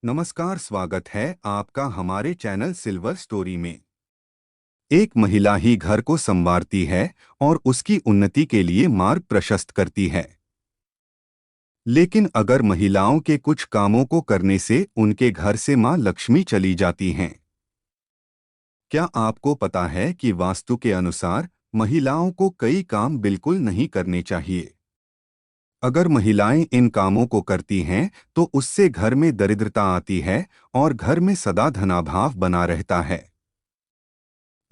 नमस्कार, स्वागत है आपका हमारे चैनल सिल्वर स्टोरी में। एक महिला ही घर को संवारती है और उसकी उन्नति के लिए मार्ग प्रशस्त करती है। लेकिन अगर महिलाओं के कुछ कामों को करने से उनके घर से मां लक्ष्मी चली जाती हैं। क्या आपको पता है कि वास्तु के अनुसार महिलाओं को कई काम बिल्कुल नहीं करने चाहिए। अगर महिलाएं इन कामों को करती हैं तो उससे घर में दरिद्रता आती है और घर में सदा धनाभाव बना रहता है।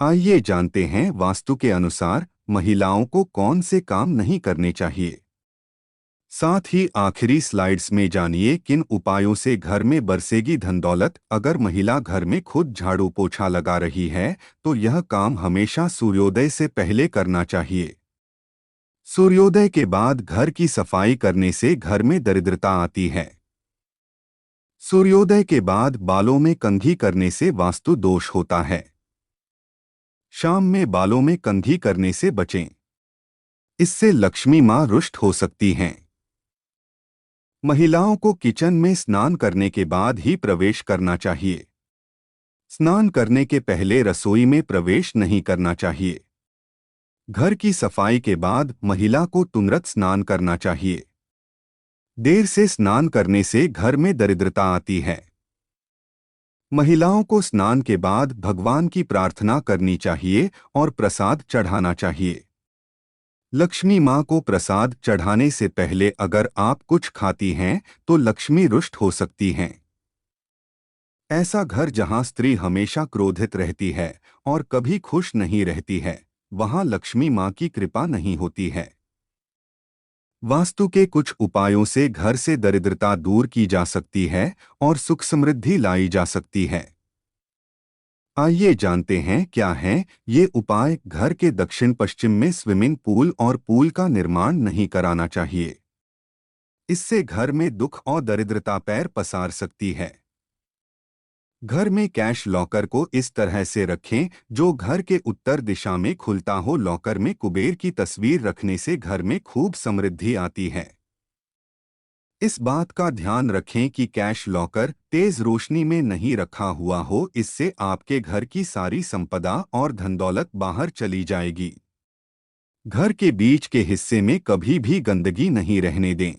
आइए जानते हैं वास्तु के अनुसार महिलाओं को कौन से काम नहीं करने चाहिए। साथ ही आखिरी स्लाइड्स में जानिए किन उपायों से घर में बरसेगी धन दौलत। अगर महिला घर में खुद झाड़ू पोछा लगा रही है तो यह काम हमेशा सूर्योदय से पहले करना चाहिए। सूर्योदय के बाद घर की सफाई करने से घर में दरिद्रता आती है। सूर्योदय के बाद बालों में कंघी करने से वास्तु दोष होता है। शाम में बालों में कंघी करने से बचें, इससे लक्ष्मी मां रुष्ट हो सकती हैं। महिलाओं को किचन में स्नान करने के बाद ही प्रवेश करना चाहिए। स्नान करने के पहले रसोई में प्रवेश नहीं करना चाहिए। घर की सफाई के बाद महिला को तुरंत स्नान करना चाहिए। देर से स्नान करने से घर में दरिद्रता आती है। महिलाओं को स्नान के बाद भगवान की प्रार्थना करनी चाहिए और प्रसाद चढ़ाना चाहिए। लक्ष्मी मां को प्रसाद चढ़ाने से पहले अगर आप कुछ खाती हैं तो लक्ष्मी रुष्ट हो सकती हैं। ऐसा घर जहां स्त्री हमेशा क्रोधित रहती है और कभी खुश नहीं रहती है, वहां लक्ष्मी मां की कृपा नहीं होती है। वास्तु के कुछ उपायों से घर से दरिद्रता दूर की जा सकती है और सुख समृद्धि लाई जा सकती है। आइए जानते हैं क्या हैं ये उपाय। घर के दक्षिण पश्चिम में स्विमिंग पूल और पूल का निर्माण नहीं कराना चाहिए। इससे घर में दुख और दरिद्रता पैर पसार सकती है। घर में कैश लॉकर को इस तरह से रखें जो घर के उत्तर दिशा में खुलता हो। लॉकर में कुबेर की तस्वीर रखने से घर में खूब समृद्धि आती है। इस बात का ध्यान रखें कि कैश लॉकर तेज रोशनी में नहीं रखा हुआ हो, इससे आपके घर की सारी संपदा और धन दौलत बाहर चली जाएगी। घर के बीच के हिस्से में कभी भी गंदगी नहीं रहने दें।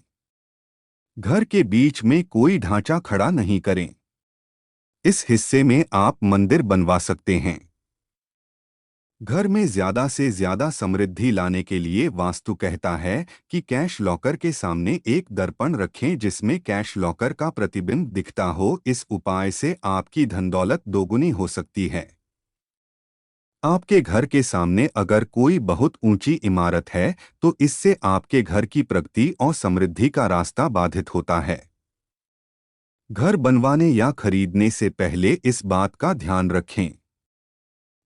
घर के बीच में कोई ढांचा खड़ा नहीं करें। इस हिस्से में आप मंदिर बनवा सकते हैं। घर में ज्यादा से ज्यादा समृद्धि लाने के लिए वास्तु कहता है कि कैश लॉकर के सामने एक दर्पण रखें जिसमें कैश लॉकर का प्रतिबिंब दिखता हो। इस उपाय से आपकी धन दौलत दोगुनी हो सकती है। आपके घर के सामने अगर कोई बहुत ऊंची इमारत है तो इससे आपके घर की प्रगति और समृद्धि का रास्ता बाधित होता है। घर बनवाने या खरीदने से पहले इस बात का ध्यान रखें।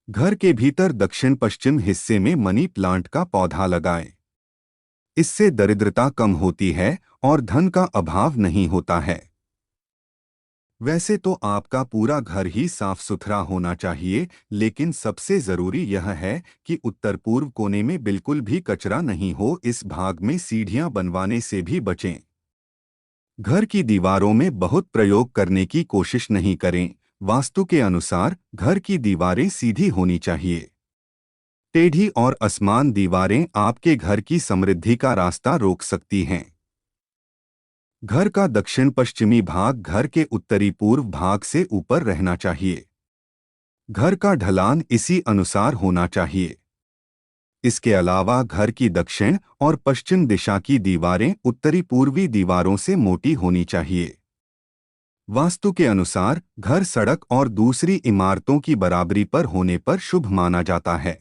घर के भीतर दक्षिण पश्चिम हिस्से में मनी प्लांट का पौधा लगाएं। इससे दरिद्रता कम होती है और धन का अभाव नहीं होता है। वैसे तो आपका पूरा घर ही साफ सुथरा होना चाहिए, लेकिन सबसे जरूरी यह है कि उत्तर पूर्व कोने में बिल्कुल भी कचरा नहीं हो। इस भाग में सीढ़ियां बनवाने से भी बचें। घर की दीवारों में बहुत प्रयोग करने की कोशिश नहीं करें। वास्तु के अनुसार घर की दीवारें सीधी होनी चाहिए। टेढ़ी और असमान दीवारें आपके घर की समृद्धि का रास्ता रोक सकती हैं। घर का दक्षिण पश्चिमी भाग घर के उत्तरी पूर्व भाग से ऊपर रहना चाहिए। घर का ढलान इसी अनुसार होना चाहिए। इसके अलावा घर की दक्षिण और पश्चिम दिशा की दीवारें उत्तरी पूर्वी दीवारों से मोटी होनी चाहिए। वास्तु के अनुसार घर सड़क और दूसरी इमारतों की बराबरी पर होने पर शुभ माना जाता है।